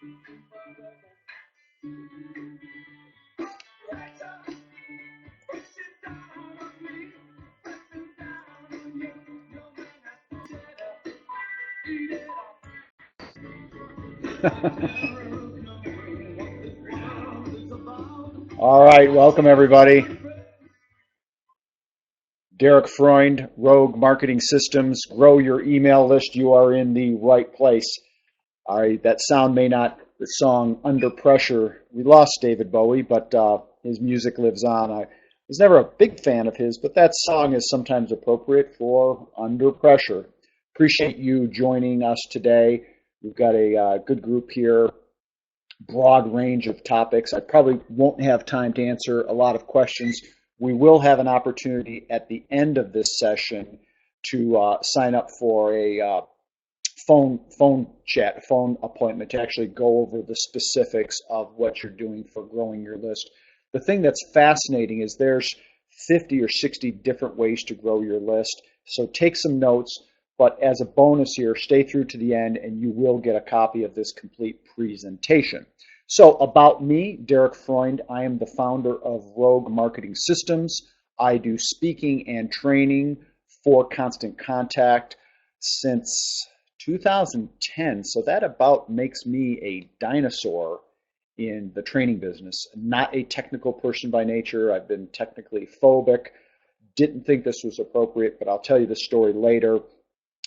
All right, welcome everybody. Derek Freund, Rogue Marketing Systems. Grow your email list. You are in the right place. All right, that sound may not, the song Under Pressure, we lost David Bowie, but his music lives on. I was never a big fan of his, but that song is sometimes appropriate for Under Pressure. Appreciate you joining us today. We've got a good group here, broad range of topics. I probably won't have time to answer a lot of questions. We will have an opportunity at the end of this session to sign up for a phone chat, phone appointment to actually go over the specifics of what you're doing for growing your list. The thing that's fascinating is there's 50 or 60 different ways to grow your list. So take some notes, but as a bonus here, stay through to the end and you will get a copy of this complete presentation. So about me, Derek Freund, I am the founder of Rogue Marketing Systems. I do speaking and training for Constant Contact since 2010. So that about makes me a dinosaur in the training business. Not a technical person by nature. I've been technically phobic. Didn't think this was appropriate, but I'll tell you the story later.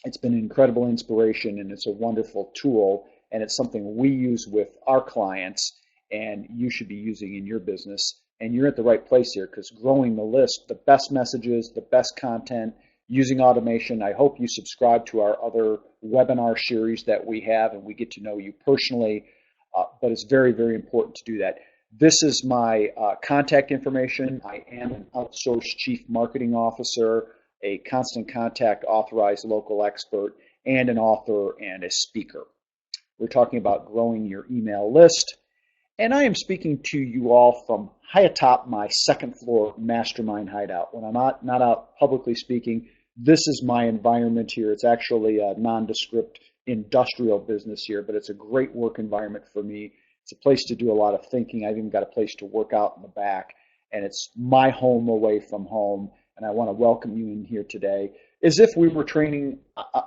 It's been an incredible inspiration and it's a wonderful tool. And it's something we use with our clients and you should be using in your business. And you're at the right place here because growing the list, the best messages, the best content, using automation. I hope you subscribe to our other webinar series that we have and we get to know you personally, but it's very, very important to do that. This is my contact information. I am an outsourced chief marketing officer, a Constant Contact authorized local expert, and an author and a speaker. We're talking about growing your email list. And I am speaking to you all from high atop my second floor mastermind hideout. When I'm not out publicly speaking, this is my environment here. It's actually a nondescript industrial business here, but it's a great work environment for me. It's a place to do a lot of thinking. I've even got a place to work out in the back. And it's my home away from home. And I want to welcome you in here today as if we were training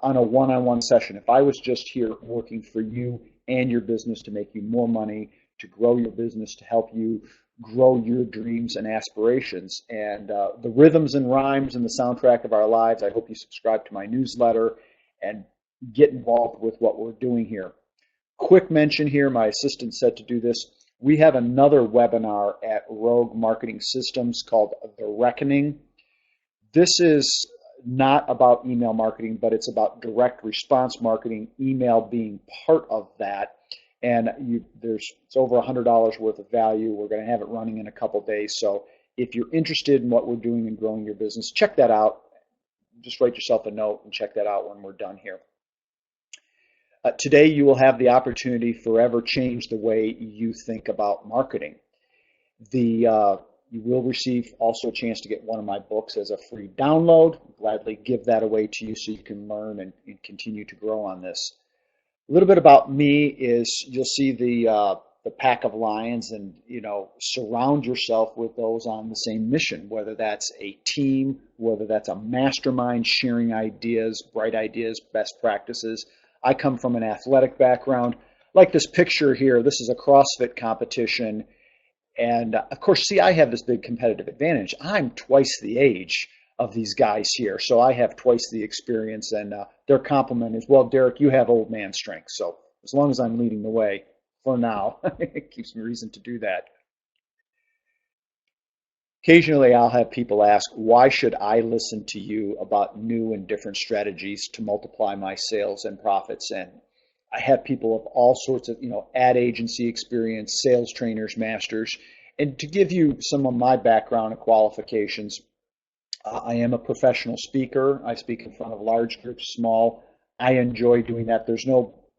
on a one-on-one session. If I was just here working for you and your business to make you more money, to grow your business, to help you grow your dreams and aspirations. And the rhythms and rhymes and the soundtrack of our lives, I hope you subscribe to my newsletter and get involved with what we're doing here. Quick mention here, my assistant said to do this. We have another webinar at Rogue Marketing Systems called The Reckoning. This is not about email marketing, but it's about direct response marketing, email being part of that. And it's over $100 worth of value. We're going to have it running in a couple days. So if you're interested in what we're doing and growing your business, check that out. Just write yourself a note and check that out when we're done here. Today, you will have the opportunity to forever change the way you think about marketing. You will receive also a chance to get one of my books as a free download. I'll gladly give that away to you so you can learn and continue to grow on this. A little bit about me is you'll see the pack of lions, and surround yourself with those on the same mission, whether that's a team, whether that's a mastermind sharing ideas, bright ideas, best practices. I come from an athletic background. Like this picture here, this is a CrossFit competition. And of course, see, I have this big competitive advantage. I'm twice the age of these guys here. So I have twice the experience, and their compliment is, well, Derek, you have old man strength. So as long as I'm leading the way for now, it keeps me reason to do that. Occasionally, I'll have people ask, why should I listen to you about new and different strategies to multiply my sales and profits? And I have people of all sorts of, ad agency experience, sales trainers, masters. And to give you some of my background and qualifications, I am a professional speaker. I speak in front of large groups, small. I enjoy doing that.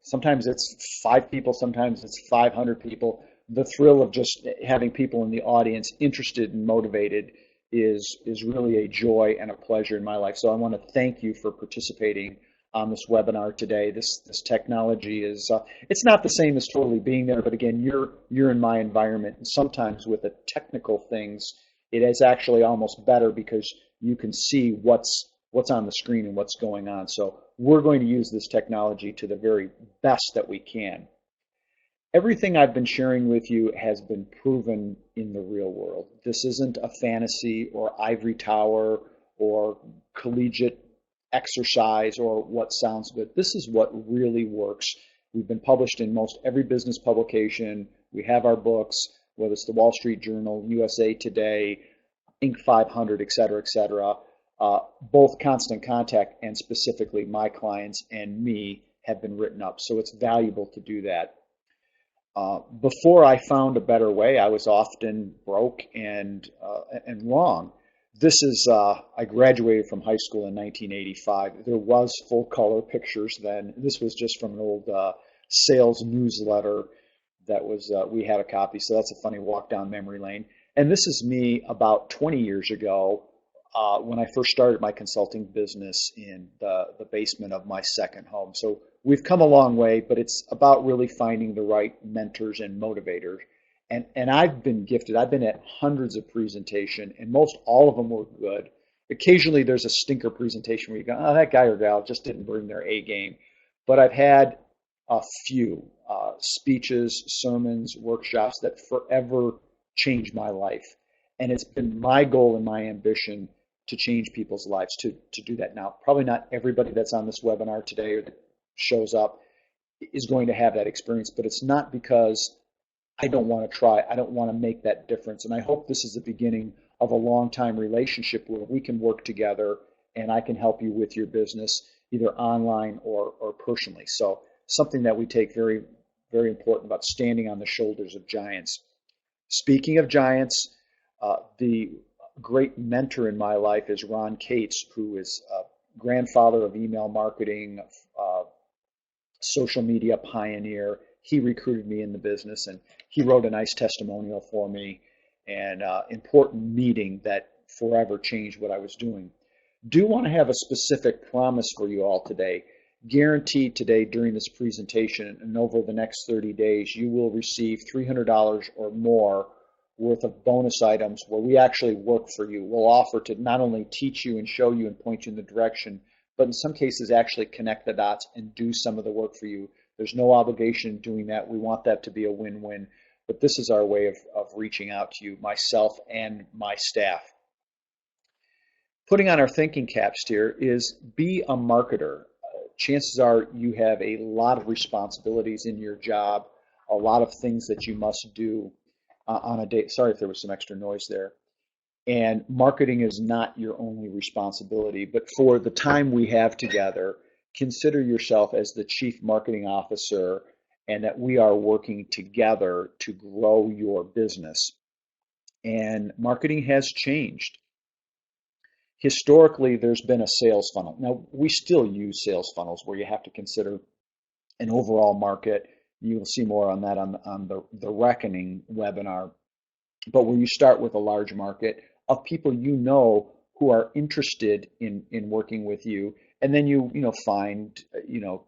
Sometimes it's 5 people, sometimes it's 500 people. The thrill of just having people in the audience interested and motivated is really a joy and a pleasure in my life. So I want to thank you for participating on this webinar today. This technology is it's not the same as totally being there, but again, you're in my environment, and sometimes with the technical things, it is actually almost better because you can see what's on the screen and what's going on. So we're going to use this technology to the very best that we can. Everything I've been sharing with you has been proven in the real world. This isn't a fantasy or ivory tower or collegiate exercise or what sounds good. This is what really works. We've been published in most every business publication. We have our books, whether it's the Wall Street Journal, USA Today, Inc. 500, et cetera, et cetera. Both Constant Contact and specifically my clients and me have been written up. So it's valuable to do that. Before I found a better way, I was often broke and wrong. This is, I graduated from high school in 1985. There was full color pictures then. This was just from an old sales newsletter that was, we had a copy. So that's a funny walk down memory lane. And this is me about 20 years ago when I first started my consulting business in the basement of my second home. So we've come a long way, but it's about really finding the right mentors and motivators. And I've been gifted. I've been at hundreds of presentations, and most all of them were good. Occasionally there's a stinker presentation where you go, oh, that guy or gal just didn't bring their A game. But I've had a few speeches, sermons, workshops that forever changed my life. And it's been my goal and my ambition to change people's lives, to do that. Now, probably not everybody that's on this webinar today or that shows up is going to have that experience, but it's not because I don't want to try. I don't want to make that difference. And I hope this is the beginning of a long-time relationship where we can work together and I can help you with your business, either online or personally. So something that we take very, very important about standing on the shoulders of giants. Speaking of giants, the great mentor in my life is Ron Cates, who is a grandfather of email marketing, social media pioneer. He recruited me in the business, and he wrote a nice testimonial for me, and important meeting that forever changed what I was doing. Do want to have a specific promise for you all today. Guaranteed today during this presentation and over the next 30 days, you will receive $300 or more worth of bonus items where we actually work for you. We'll offer to not only teach you and show you and point you in the direction, but in some cases actually connect the dots and do some of the work for you. There's no obligation in doing that. We want that to be a win-win. But this is our way of reaching out to you, myself and my staff. Putting on our thinking caps here is be a marketer. Chances are you have a lot of responsibilities in your job, a lot of things that you must do on a day. Sorry if there was some extra noise there. And marketing is not your only responsibility, but for the time we have together, consider yourself as the chief marketing officer and that we are working together to grow your business. And marketing has changed. Historically, there's been a sales funnel. Now, we still use sales funnels where you have to consider an overall market. You'll see more on that on the Reckoning webinar. But where you start with a large market of people you know who are interested in working with you, and then you find,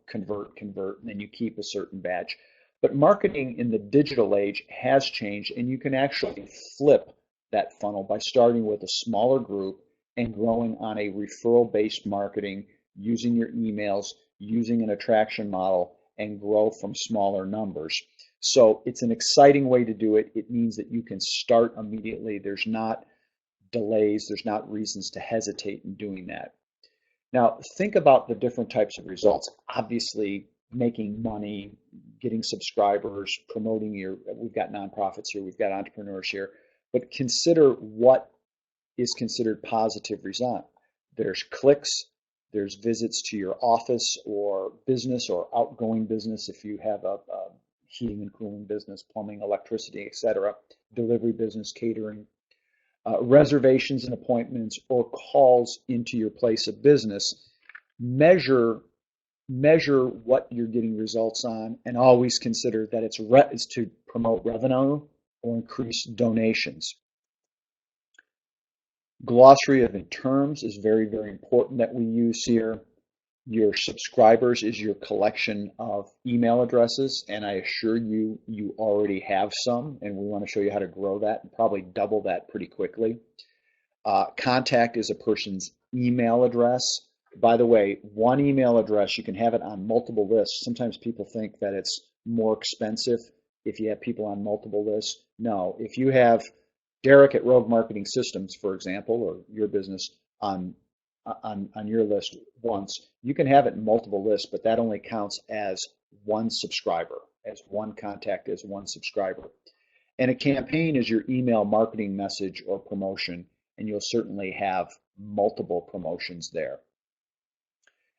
convert, and then you keep a certain batch. But marketing in the digital age has changed, and you can actually flip that funnel by starting with a smaller group and growing on a referral-based marketing, using your emails, using an attraction model, and grow from smaller numbers. So it's an exciting way to do it. It means that you can start immediately. There's not delays. There's not reasons to hesitate in doing that. Now, think about the different types of results. Obviously, making money, getting subscribers, promoting we've got nonprofits here, we've got entrepreneurs here, but consider what is considered positive result. There's clicks, there's visits to your office or business or outgoing business if you have a heating and cooling business, plumbing, electricity, etc., delivery business, catering, reservations and appointments, or calls into your place of business. Measure what you're getting results on, and always consider that it's to promote revenue or increase donations. Glossary of terms is very, very important that we use here. Your subscribers is your collection of email addresses, and I assure you, you already have some, and we want to show you how to grow that and probably double that pretty quickly. Contact is a person's email address. By the way, one email address, you can have it on multiple lists. Sometimes people think that it's more expensive if you have people on multiple lists. No, if you have Derek at Rogue Marketing Systems, for example, or your business on your list once, you can have it in multiple lists, but that only counts as one subscriber, as one contact, as one subscriber. And a campaign is your email marketing message or promotion, and you'll certainly have multiple promotions there.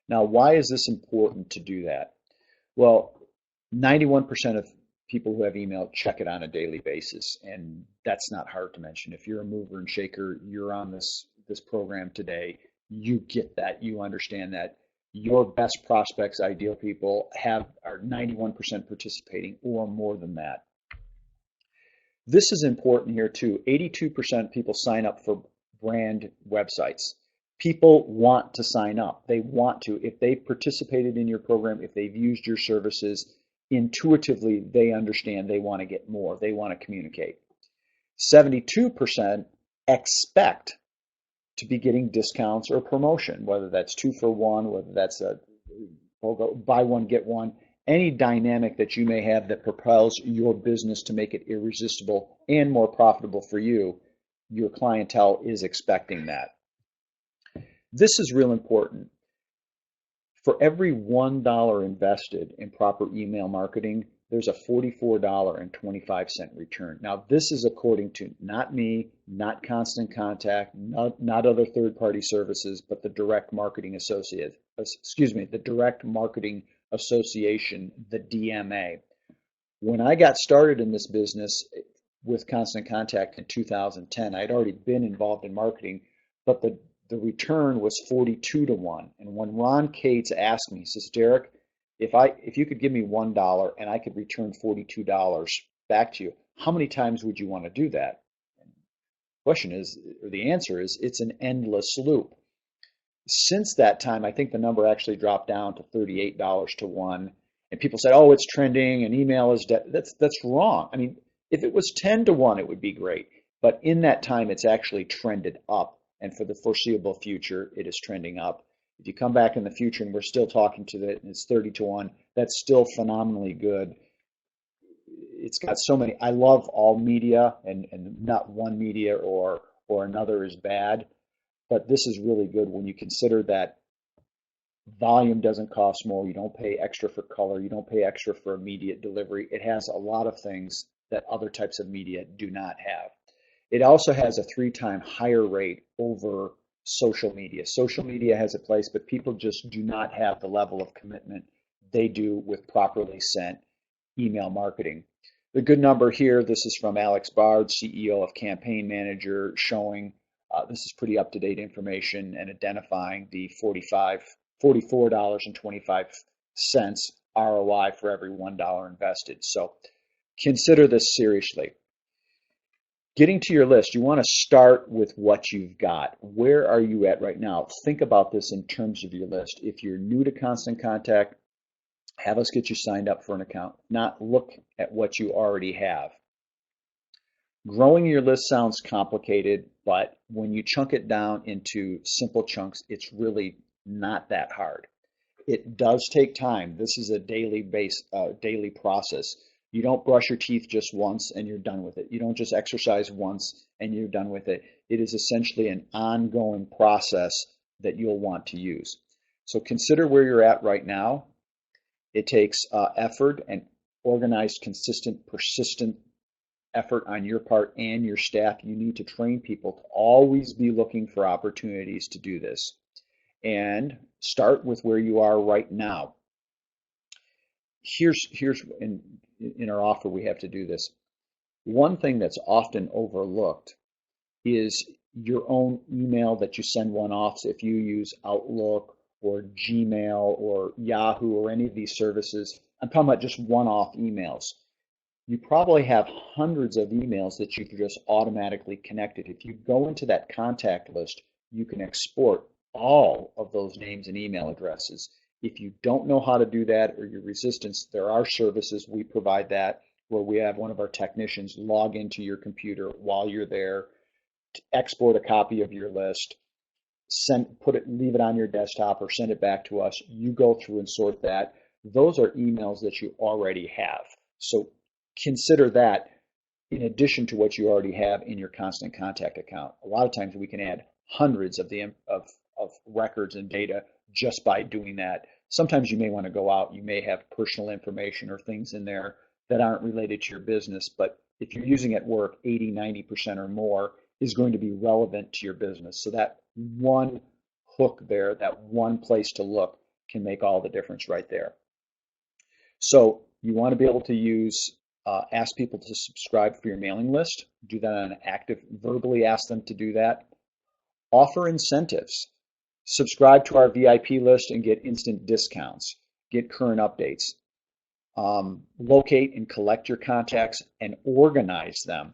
Now, why is this important to do that? Well, 91% of people who have email check it on a daily basis, and that's not hard to mention. If you're a mover and shaker, you're on this program today, you get that, you understand that. Your best prospects, ideal people, are 91% participating or more than that. This is important here too. 82% of people sign up for brand websites. People want to sign up. They want to. If they've participated in your program, if they've used your services, intuitively they understand they want to get more. They want to communicate. 72% expect to be getting discounts or promotion, whether that's 2 for 1, whether that's a buy one, get one, any dynamic that you may have that propels your business to make it irresistible and more profitable for you, your clientele is expecting that. This is real important. For every $1 invested in proper email marketing, there's a $44.25 return. Now, this is according to not me, not Constant Contact, not other third-party services, but the Direct Marketing Associate, the Direct Marketing Association, the DMA. When I got started in this business with Constant Contact in 2010, I'd already been involved in marketing, but the return was 42 to 1. And when Ron Cates asked me, he says, Derek, if you could give me $1 and I could return $42 back to you, how many times would you want to do that? The answer is, it's an endless loop. Since that time, I think the number actually dropped down to $38 to 1. And people said, oh, it's trending and email is dead. That's wrong. I mean, if it was 10 to 1, it would be great. But in that time, it's actually trended up. And for the foreseeable future, it is trending up. If you come back in the future and we're still talking to it and it's 30 to 1, that's still phenomenally good. It's got so many. I love all media, and not one media or another is bad. But this is really good when you consider that volume doesn't cost more. You don't pay extra for color. You don't pay extra for immediate delivery. It has a lot of things that other types of media do not have. It also has a 3-time higher rate over social media. Social media has a place, but people just do not have the level of commitment they do with properly sent email marketing. The good number here, this is from Alex Bard, CEO of Campaign Manager, showing this is pretty up-to-date information and identifying the $44.25 ROI for every $1 invested. So consider this seriously. Getting to your list, you want to start with what you've got. Where are you at right now? Think about this in terms of your list. If you're new to Constant Contact, have us get you signed up for an account, not look at what you already have. Growing your list sounds complicated, but when you chunk it down into simple chunks, it's really not that hard. It does take time. This is a daily process. You don't brush your teeth just once and you're done with it. You don't just exercise once and you're done with it. It is essentially an ongoing process that you'll want to use. So consider where you're at right now. It takes effort and organized, consistent, persistent effort on your part and your staff. You need to train people to always be looking for opportunities to do this. And start with where you are right now. Here's in our offer, we have to do this. One thing that's often overlooked is your own email that you send one off. So if you use Outlook or Gmail or Yahoo or any of these services, I'm talking about just one-off emails. You probably have hundreds of emails that you've just automatically connected. If you go into that contact list, you can export all of those names and email addresses. If you don't know how to do that or you're resistant, there are services we provide that where we have one of our technicians log into your computer while you're there, export a copy of your list, leave it on your desktop or send it back to us. You go through and sort that. Those are emails that you already have. So consider that in addition to what you already have in your constant contact account. A lot of times we can add hundreds of records and data just by doing that. Sometimes you may want to go out, you may have personal information or things in there that aren't related to your business, but if you're using it at work, 80, 90% or more is going to be relevant to your business. So that one hook there, that one place to look can make all the difference right there. So you want to be able to ask people to subscribe for your mailing list. Do that on an active, verbally ask them to do that. Offer incentives. Subscribe to our VIP list and get instant discounts. Get current updates. Locate and collect your contacts and organize them.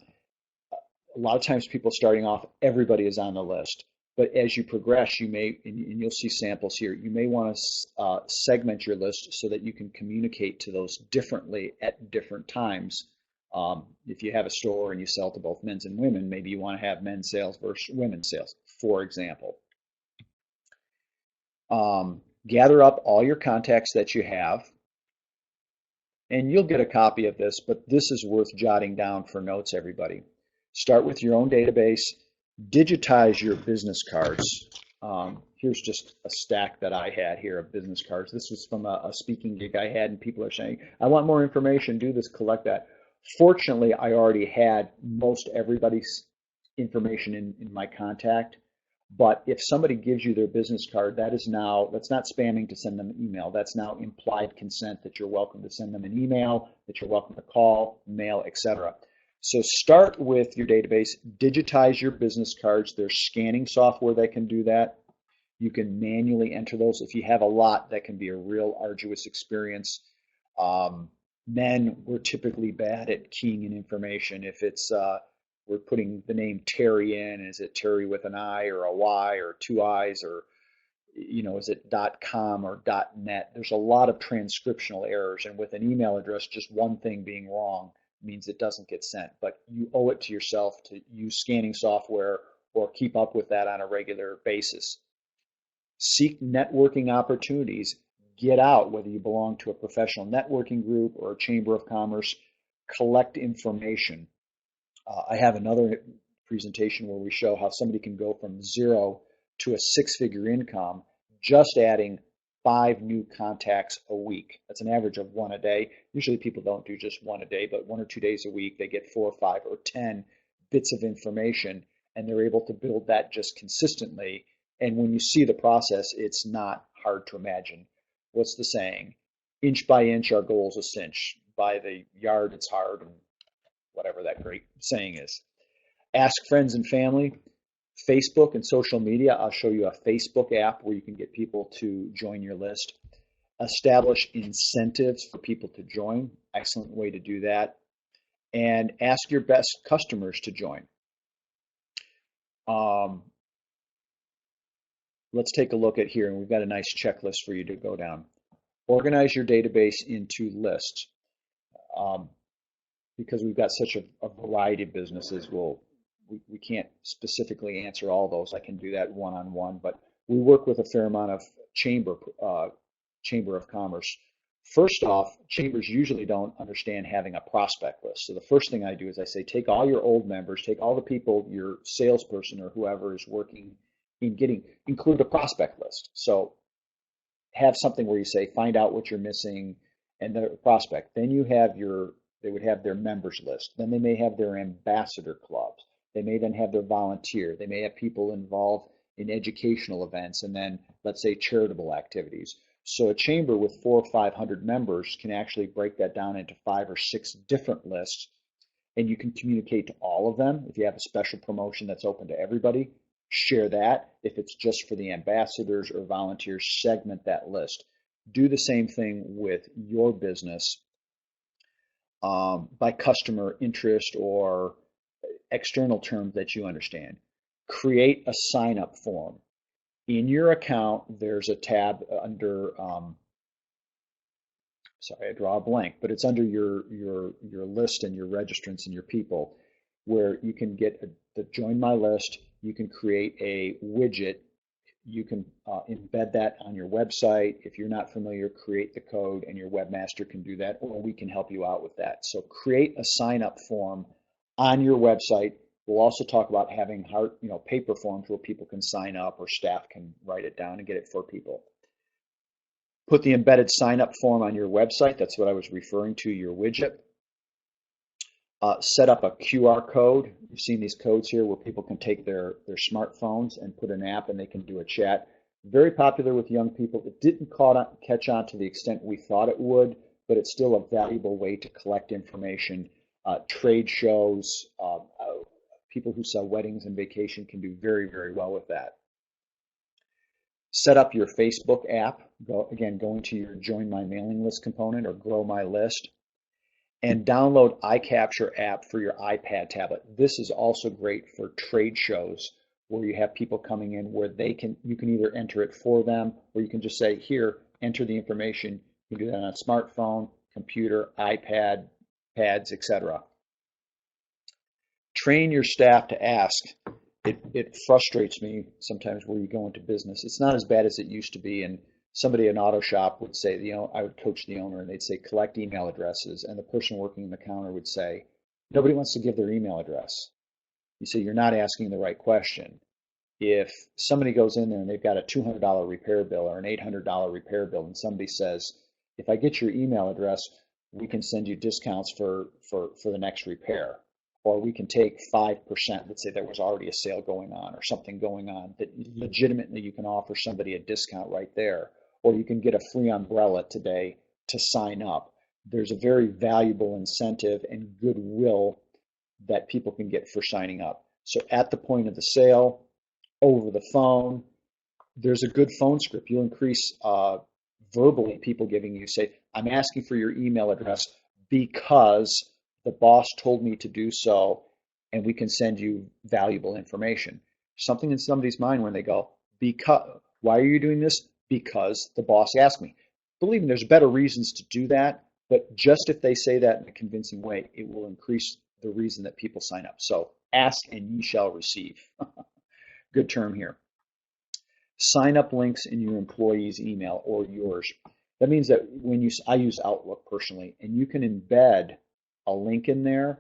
A lot of times people starting off, everybody is on the list. But as you progress, you may, and you'll see samples here, you may want to segment your list so that you can communicate to those differently at different times. If you have a store and you sell to both men's and women, maybe you want to have men's sales versus women's sales, for example. Gather up all your contacts that you have, and you'll get a copy of this, but this is worth jotting down for notes, everybody. Start with your own database. Digitize your business cards. Here's just a stack that I had here of business cards. This was from a speaking gig I had, and people are saying, I want more information, do this, collect that. Fortunately, I already had most everybody's information in my contact. But if somebody gives you their business card, that's not spamming to send them an email. That's now implied consent that you're welcome to send them an email, that you're welcome to call, mail, etc. So start with your database, digitize your business cards. There's scanning software that can do that. You can manually enter those. If you have a lot, that can be a real arduous experience. Men, we're typically bad at keying in information. If it's we're putting the name Terry in, is it Terry with an I or a Y or two I's, or is it .com or .net? There's a lot of transcriptional errors, and with an email address, just one thing being wrong means it doesn't get sent. But you owe it to yourself to use scanning software or keep up with that on a regular basis. Seek networking opportunities. Get out, whether you belong to a professional networking group or a chamber of commerce. Collect information. I have another presentation where we show how somebody can go from 0 to a 6-figure income just adding 5 new contacts a week. That's an average of 1 a day. Usually people don't do just 1 a day, but 1 or 2 days a week, they get 4 or 5 or 10 bits of information, and they're able to build that just consistently. And when you see the process, it's not hard to imagine. What's the saying? Inch by inch, our goal's a cinch. By the yard, it's hard, and whatever that great saying is. Ask friends and family. Facebook and social media. I'll show you a Facebook app where you can get people to join your list. Establish incentives for people to join. Excellent way to do that. And ask your best customers to join. Let's take a look at here, and we've got a nice checklist for you to go down. Organize your database into lists. Because we've got such a variety of businesses, we can't specifically answer all those. I can do that one-on-one, but we work with a fair amount of chamber of commerce. First off, chambers usually don't understand having a prospect list. So the first thing I do is I say, take all your old members, take all the people, your salesperson or whoever is working in include a prospect list. So have something where you say, find out what you're missing and the prospect. Then they would have their members list. Then they may have their ambassador clubs. They may then have their volunteer. They may have people involved in educational events, and then let's say charitable activities. So a chamber with 400 or 500 members can actually break that down into 5 or 6 different lists, and you can communicate to all of them. If you have a special promotion that's open to everybody, share that. If it's just for the ambassadors or volunteers, segment that list. Do the same thing with your business by customer interest or external terms that you understand. Create a sign-up form. In your account, there's a tab under, sorry, I draw a blank, but it's under your list and your registrants and your people, where you can get the join my list. You can create a widget. You can embed that on your website. If you're not familiar, create the code and your webmaster can do that, or we can help you out with that. So create a sign up form on your website. We'll also talk about having paper forms where people can sign up or staff can write it down and get it for people. Put the embedded sign up form on your website. That's what I was referring to, your widget. Set up a QR code. You've seen these codes here where people can take their smartphones and put an app and they can do a chat. Very popular with young people. It didn't catch on to the extent we thought it would, but it's still a valuable way to collect information. Trade shows, people who sell weddings and vacation can do very, very well with that. Set up your Facebook app. Going to your Join My Mailing List component or Grow My List. And download iCapture app for your iPad tablet. This is also great for trade shows where you have people coming in where you can either enter it for them or you can just say, here, enter the information. You can do that on a smartphone, computer, iPad, pads, etc. Train your staff to ask. It frustrates me sometimes where you go into business. It's not as bad as it used to be. And somebody in an auto shop would say, I would coach the owner and they'd say, collect email addresses. And the person working the counter would say, nobody wants to give their email address. You say, you're not asking the right question. If somebody goes in there and they've got a $200 repair bill or an $800 repair bill and somebody says, if I get your email address, we can send you discounts for the next repair. Or we can take 5%. Let's say there was already a sale going on or something going on that legitimately you can offer somebody a discount right there. Or you can get a free umbrella today to sign up. There's a very valuable incentive and goodwill that people can get for signing up. So at the point of the sale, over the phone, there's a good phone script. You'll increase verbally people giving you, say, I'm asking for your email address because the boss told me to do so, and we can send you valuable information. Something in somebody's mind when they go, why are you doing this? Because the boss asked me. Believe me, there's better reasons to do that, but just if they say that in a convincing way, it will increase the reason that people sign up. So ask and ye shall receive. Good term here. Sign up links in your employee's email or yours. That means that I use Outlook personally, and you can embed a link in there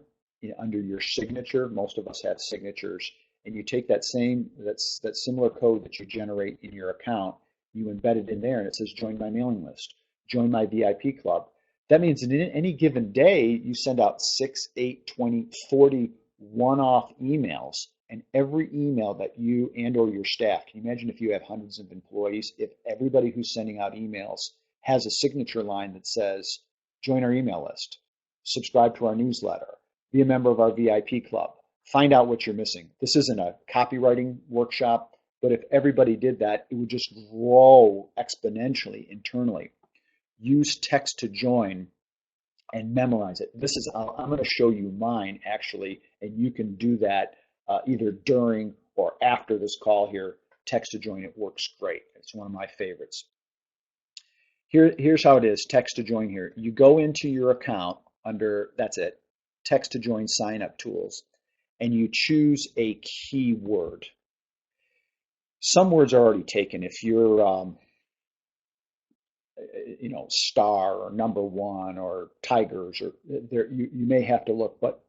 under your signature. Most of us have signatures, and you take that similar code that you generate in your account, you embed it in there, and it says join my mailing list, join my VIP club. That means that in any given day, you send out 6, 8, 20, 40 one-off emails, and every email that you and or your staff, can you imagine if you have hundreds of employees, if everybody who's sending out emails has a signature line that says, join our email list, subscribe to our newsletter, be a member of our VIP club, find out what you're missing. This isn't a copywriting workshop, but if everybody did that, it would just grow exponentially internally. Use text to join and memorize it. I'm going to show you mine actually, and you can do that either during or after this call here. Text to join, it works great. It's one of my favorites. Here's how it is, text to join here. You go into your account under, that's it, text to join sign up tools, and you choose a keyword. Some words are already taken. If you're, star or number one or tigers, or you may have to look. But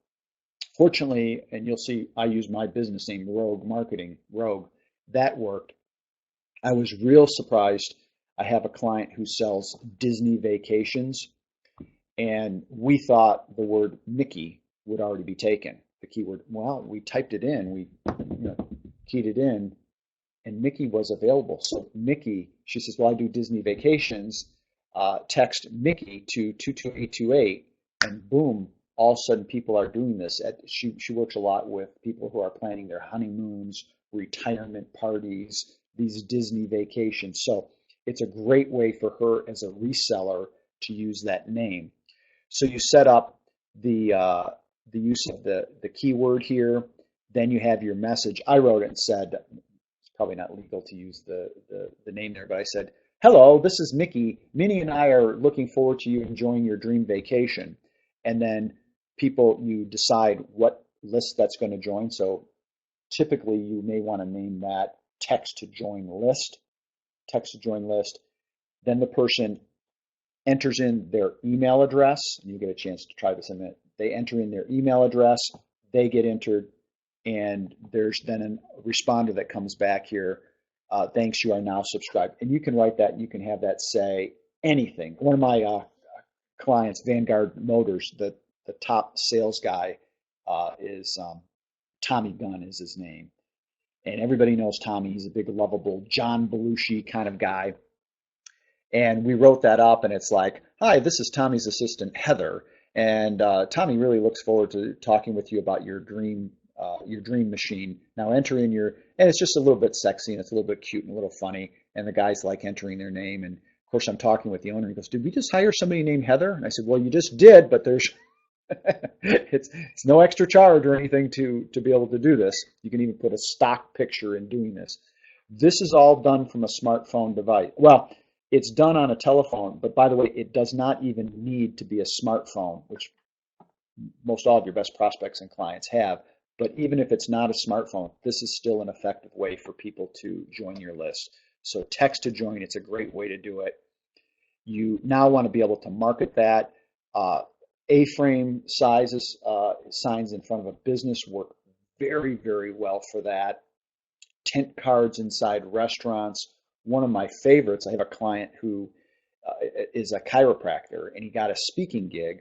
fortunately, and you'll see, I use my business name, Rogue Marketing, Rogue. That worked. I was real surprised. I have a client who sells Disney vacations, and we thought the word Mickey would already be taken. The keyword. Well, we typed it in. We keyed it in. And Mickey was available. So Mickey, she says, well, I do Disney vacations. Text Mickey to 22828, and boom, all of a sudden people are doing this. She works a lot with people who are planning their honeymoons, retirement parties, these Disney vacations. So it's a great way for her as a reseller to use that name. So you set up the use of the keyword here. Then you have your message. I wrote it and said, probably not legal to use the name there, but I said, hello, this is Mickey. Minnie and I are looking forward to you enjoying your dream vacation. And then you decide what list that's going to join. So typically you may want to name that text to join list, text to join list. Then the person enters in their email address, and you get a chance to try this in a minute. They enter in their email address, they get entered, and there's then a responder that comes back here. Thanks, you are now subscribed. And you can write that, you can have that say anything. One of my clients, Vanguard Motors, the top sales guy is Tommy Gunn is his name. And everybody knows Tommy. He's a big, lovable, John Belushi kind of guy. And we wrote that up, and it's like, hi, this is Tommy's assistant, Heather. And Tommy really looks forward to talking with you about your dream machine. Now enter in and it's just a little bit sexy, and it's a little bit cute and a little funny. And the guys like entering their name. And of course, I'm talking with the owner. He goes, did we just hire somebody named Heather? And I said, well, you just did, but there's it's no extra charge or anything to be able to do this. You can even put a stock picture in doing this. This is all done from a smartphone device. Well, it's done on a telephone, but by the way, it does not even need to be a smartphone, which most all of your best prospects and clients have. But even if it's not a smartphone, this is still an effective way for people to join your list. So text to join, it's a great way to do it. You now want to be able to market that. A-frame sizes, signs in front of a business work very, very well for that. Tent cards inside restaurants. One of my favorites, I have a client who is a chiropractor, and he got a speaking gig.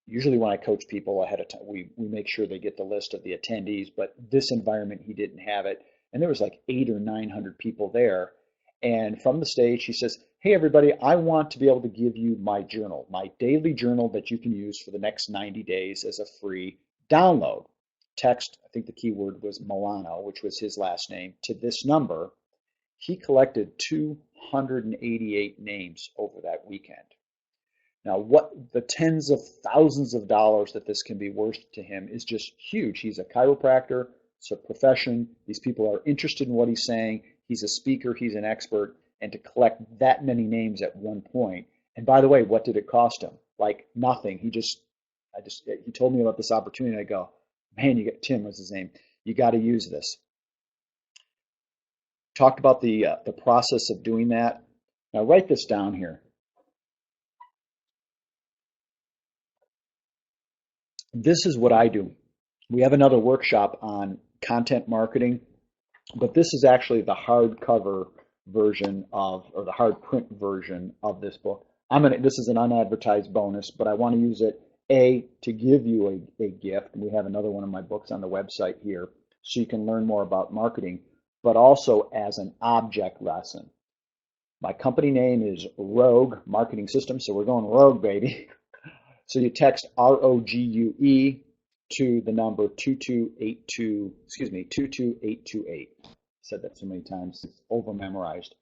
Usually when I coach people ahead of time, we make sure they get the list of the attendees, but this environment, he didn't have it. And there was like 800 or 900 people there. And from the stage, he says, hey, everybody, I want to be able to give you my journal, my daily journal that you can use for the next 90 days as a free download. Text, I think the keyword was Milano, which was his last name, to this number. He collected 288 names over that weekend. Now, what the tens of thousands of dollars that this can be worth to him is just huge. He's a chiropractor. It's a profession. These people are interested in what he's saying. He's a speaker. He's an expert. And to collect that many names at one point. And by the way, what did it cost him? Like nothing. He told me about this opportunity. I go, man, Tim was his name. You got to use this. Talked about the process of doing that. Now write this down here. This is what I do. We have another workshop on content marketing, but this is actually the hardcover version or the hard print version of this book. This is an unadvertised bonus, but I want to use it, to give you a gift. We have another one of my books on the website here, so you can learn more about marketing, but also as an object lesson. My company name is Rogue Marketing Systems, so we're going rogue, baby. So you text ROGUE to the number 22828. Said that so many times, it's over memorized.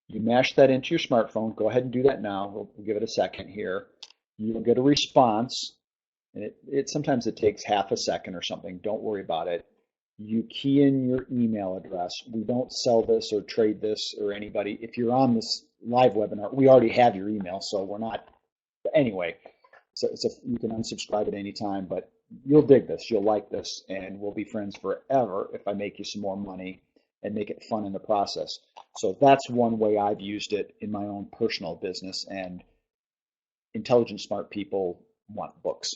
You mash that into your smartphone. Go ahead and do that now. We'll give it a second here. You'll get a response, and sometimes it takes half a second or something. Don't worry about it. You key in your email address. We don't sell this or trade this or anybody. If you're on this live webinar, we already have your email, so we're not. Anyway, so you can unsubscribe at any time, but you'll dig this, you'll like this, and we'll be friends forever if I make you some more money and make it fun in the process. So that's one way I've used it in my own personal business, and intelligent, smart people want books.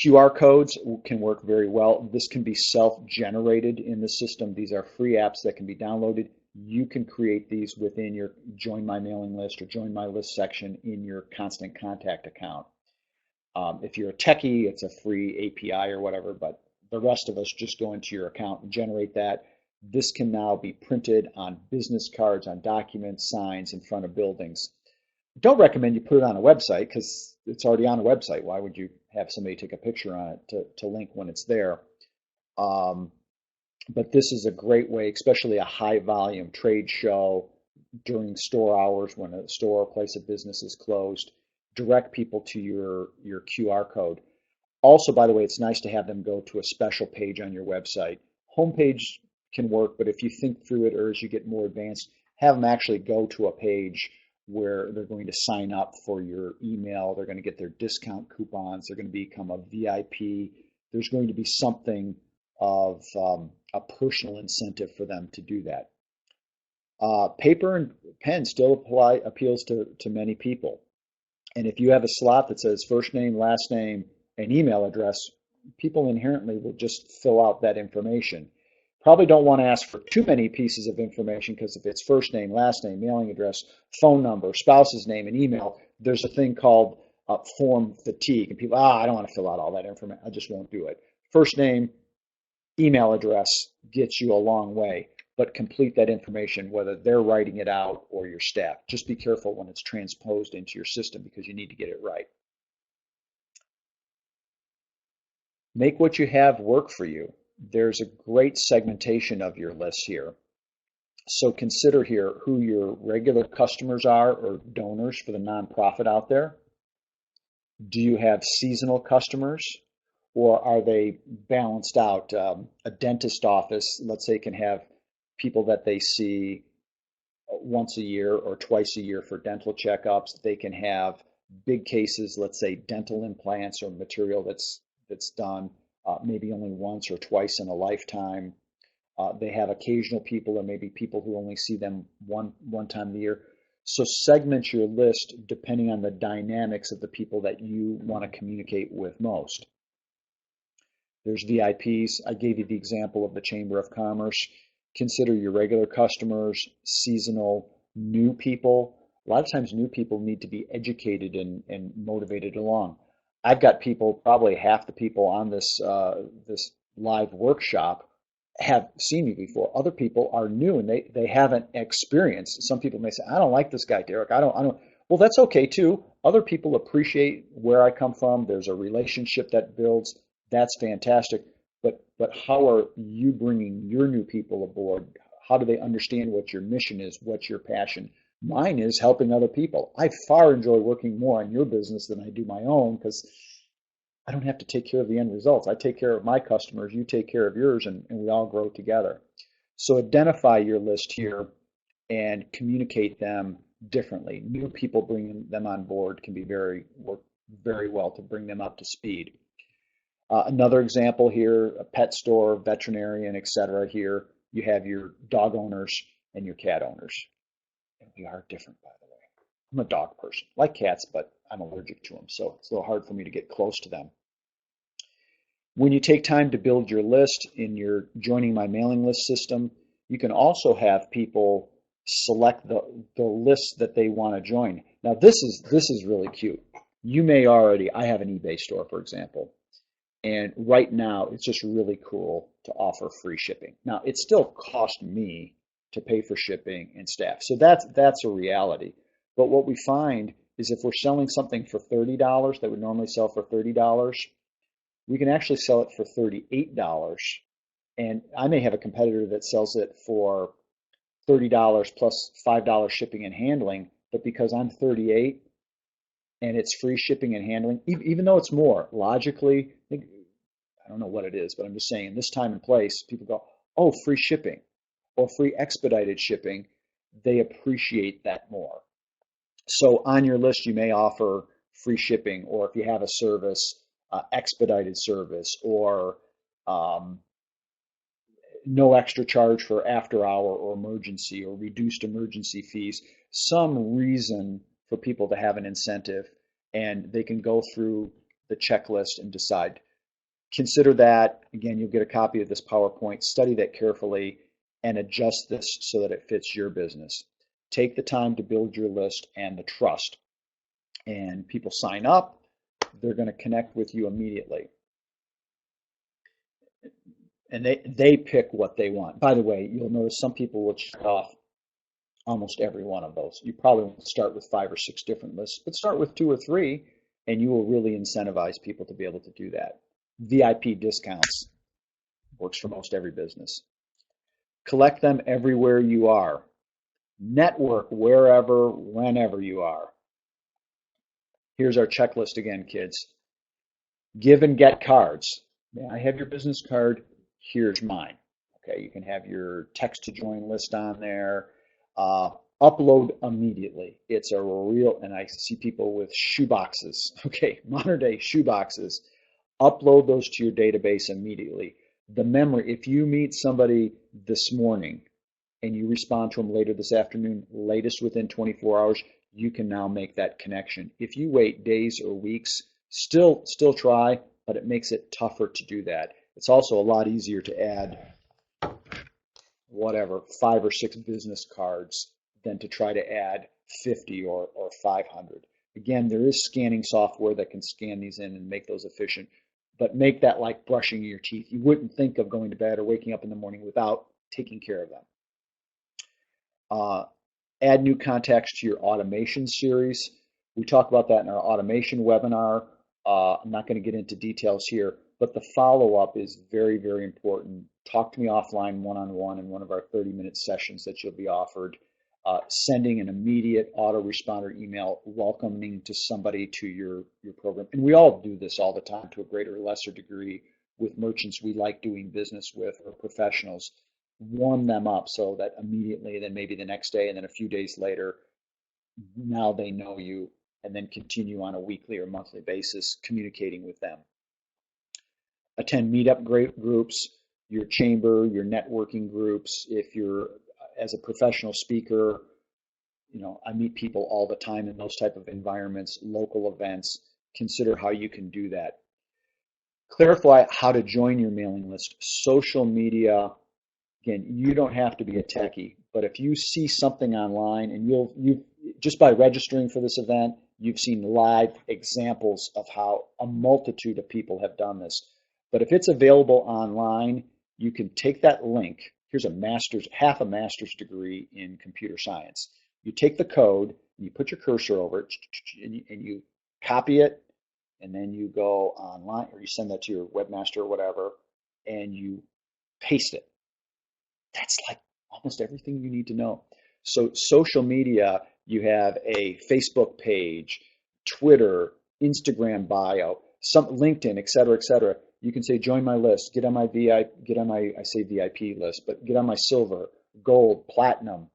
QR codes can work very well. This can be self-generated in the system. These are free apps that can be downloaded. You can create these within your Join My Mailing List or Join My List section in your Constant Contact account. If you're a techie, it's a free API or whatever, but the rest of us just go into your account and generate that. This can now be printed on business cards, on documents, signs in front of buildings. Don't recommend you put it on a website because it's already on a website. Why would you have somebody take a picture on it to link when it's there? But this is a great way, especially a high volume trade show during store hours when a store or place of business is closed. Direct people to your QR code. Also, by the way, it's nice to have them go to a special page on your website, Homepage can work, but if you think through it or as you get more advanced, have them actually go to a page where they're going to sign up for your email. They're going to get their discount coupons. They're going to become a VIP. There's going to be something of a personal incentive for them to do that. Paper and pen still appeals to many people. And if you have a slot that says first name, last name, and email address, people inherently will just fill out that information. Probably don't want to ask for too many pieces of information, because if it's first name, last name, mailing address, phone number, spouse's name, and email, there's a thing called form fatigue. And people, I don't want to fill out all that information. I just won't do it. First name, email address gets you a long way, but complete that information, whether they're writing it out or your staff. Just be careful when it's transposed into your system, because you need to get it right. Make what you have work for you. There's a great segmentation of your list here. So consider here who your regular customers are, or donors for the nonprofit out there. Do you have seasonal customers, or are they balanced out? A dentist office, let's say, can have people that they see once a year or twice a year for dental checkups. They can have big cases, let's say dental implants or material that's done maybe only once or twice in a lifetime. They have occasional people, or maybe people who only see them one time a year. So segment your list depending on the dynamics of the people that you want to communicate with most. There's VIPs. I gave you the example of the Chamber of Commerce. Consider your regular customers, seasonal, new people. A lot of times new people need to be educated and motivated along. I've got people, probably half the people on this live workshop have seen me before. Other people are new and they haven't experienced. Some people may say, I don't like this guy, Derek. I don't. Well, that's okay too. Other people appreciate where I come from. There's a relationship that builds. That's fantastic. But how are you bringing your new people aboard? How do they understand what your mission is? What's your passion? Mine is helping other people. I far enjoy working more on your business than I do my own, because I don't have to take care of the end results. I take care of my customers, you take care of yours, and we all grow together. So identify your list here and communicate them differently. New people, bringing them on board can be work very well to bring them up to speed. Another example here, a pet store, veterinarian, etc. Here you have your dog owners and your cat owners. And we are different, by the way. I'm a dog person, like cats, but I'm allergic to them, so it's a little hard for me to get close to them. When you take time to build your list in your joining my mailing list system, you can also have people select the list that they want to join. Now this is really cute. You may already, I have an eBay store, for example. And right now, it's just really cool to offer free shipping. Now, it still cost me to pay for shipping and staff. So that's a reality. But what we find is if we're selling something for $30 that would normally sell for $30, we can actually sell it for $38. And I may have a competitor that sells it for $30 plus $5 shipping and handling, but because I'm 38 and it's free shipping and handling, even though it's more, logically, I don't know what it is, but I'm just saying in this time and place, people go, oh, free shipping or free expedited shipping. They appreciate that more. So on your list, you may offer free shipping, or if you have a service, expedited service, or no extra charge for after hour or emergency, or reduced emergency fees, some reason for people to have an incentive, and they can go through the checklist and decide. Consider that. Again, you'll get a copy of this PowerPoint. Study that carefully and adjust this so that it fits your business. Take the time to build your list and the trust. And people sign up, they're going to connect with you immediately. And they pick what they want. By the way, you'll notice some people will check off almost every one of those. You probably won't start with 5 or 6 different lists, but start with 2 or 3, and you will really incentivize people to be able to do that. VIP discounts works for most every business. Collect them everywhere you are. Network wherever, whenever you are. Here's our checklist again, kids. Give and get cards. May I have your business card? Here's mine. Okay, you can have your text to join list on there. Upload immediately. It's a real, and I see people with shoe boxes. Okay, modern day shoe boxes. Upload those to your database immediately. The memory, if you meet somebody this morning and you respond to them later this afternoon, latest within 24 hours, you can now make that connection. If you wait days or weeks, still try, but it makes it tougher to do that. It's also a lot easier to add whatever 5 or 6 business cards than to try to add 50 or 500. Again, there is scanning software that can scan these in and make those efficient, but make that like brushing your teeth. You wouldn't think of going to bed or waking up in the morning without taking care of them. Add new contacts to your automation series. We talk about that in our automation webinar. I'm not going to get into details here, but the follow-up is very, very important. Talk to me offline one-on-one in one of our 30-minute sessions that you'll be offered. Sending an immediate autoresponder email welcoming to somebody to your program. And we all do this all the time to a greater or lesser degree with merchants we like doing business with or professionals. Warm them up so that immediately, then maybe the next day, and then a few days later, now they know you, and then continue on a weekly or monthly basis communicating with them. Attend meetup groups, your chamber, your networking groups. If you're as a professional speaker, I meet people all the time in those type of environments, local events. Consider how you can do that. Clarify how to join your mailing list. Social media, again, you don't have to be a techie, but if you see something online and you just by registering for this event, you've seen live examples of how a multitude of people have done this. But if it's available online, you can take that link. Here's half a master's degree in computer science. You take the code, you put your cursor over it, and you copy it, and then you go online, or you send that to your webmaster or whatever, and you paste it. That's like almost everything you need to know. So social media, you have a Facebook page, Twitter, Instagram bio, some LinkedIn, et cetera, et cetera. You can say, join my list, get on my I say VIP list, but get on my silver, gold, platinum,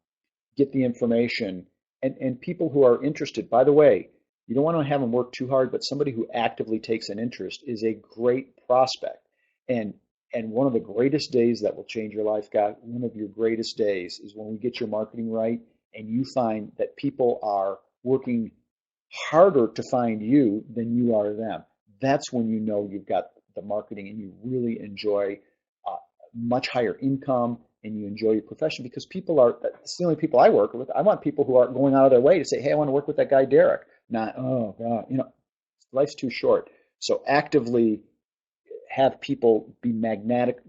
get the information. And people who are interested, by the way, you don't want to have them work too hard, but somebody who actively takes an interest is a great prospect. And one of the greatest days that will change your life, guys, one of your greatest days is when we get your marketing right and you find that people are working harder to find you than you are them. That's when you know you've got the marketing and you really enjoy much higher income and you enjoy your profession, because it's the only people I work with. I want people who are going out of their way to say, hey, I want to work with that guy, Derek. Not, oh, God, life's too short. So actively have people be magnanimous,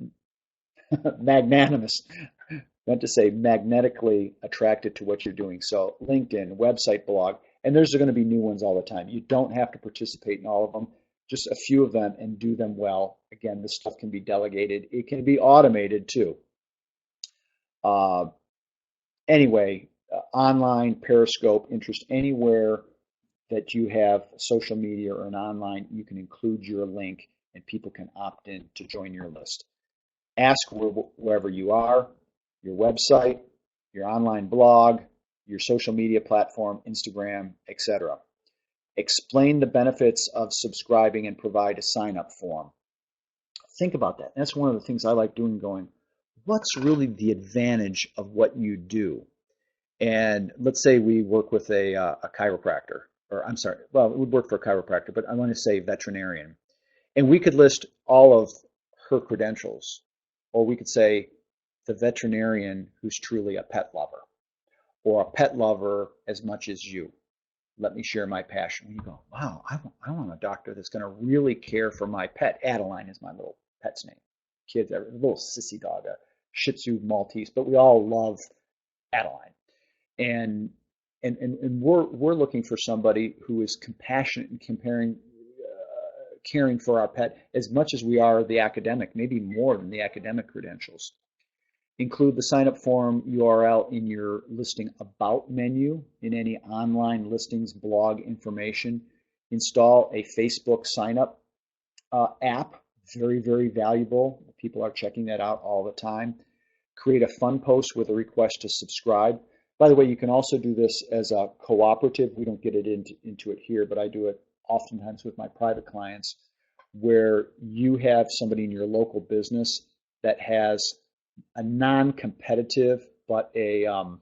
meant to say magnetically attracted to what you're doing. So LinkedIn, website, blog, and there's going to be new ones all the time. You don't have to participate in all of them, just a few of them, and do them well. Again, this stuff can be delegated. It can be automated too. Anyway, online, Periscope, interest, anywhere that you have social media or an online, you can include your link and people can opt in to join your list. Ask wherever you are, your website, your online blog, your social media platform, Instagram, etc. Explain the benefits of subscribing and provide a sign-up form. Think about that. That's one of the things I like doing, going, what's really the advantage of what you do? And let's say we work with a chiropractor, or I'm sorry, well, it would work for a chiropractor, but I want to say veterinarian. And we could list all of her credentials, or we could say the veterinarian who's truly a pet lover, or a pet lover as much as you. Let me share my passion. You go, wow, I want a doctor that's going to really care for my pet. Adeline is my little pet's name. Kids, a little sissy dog, a Shih Tzu Maltese, but we all love Adeline. And we're looking for somebody who is compassionate and caring for our pet as much as we are the academic, maybe more than the academic credentials. Include the sign-up form URL in your listing about menu in any online listings, blog information. Install a Facebook sign-up app. Very, very valuable. People are checking that out all the time. Create a fun post with a request to subscribe. By the way, you can also do this as a cooperative. We don't get it into it here, but I do it oftentimes with my private clients, where you have somebody in your local business that has a non-competitive but the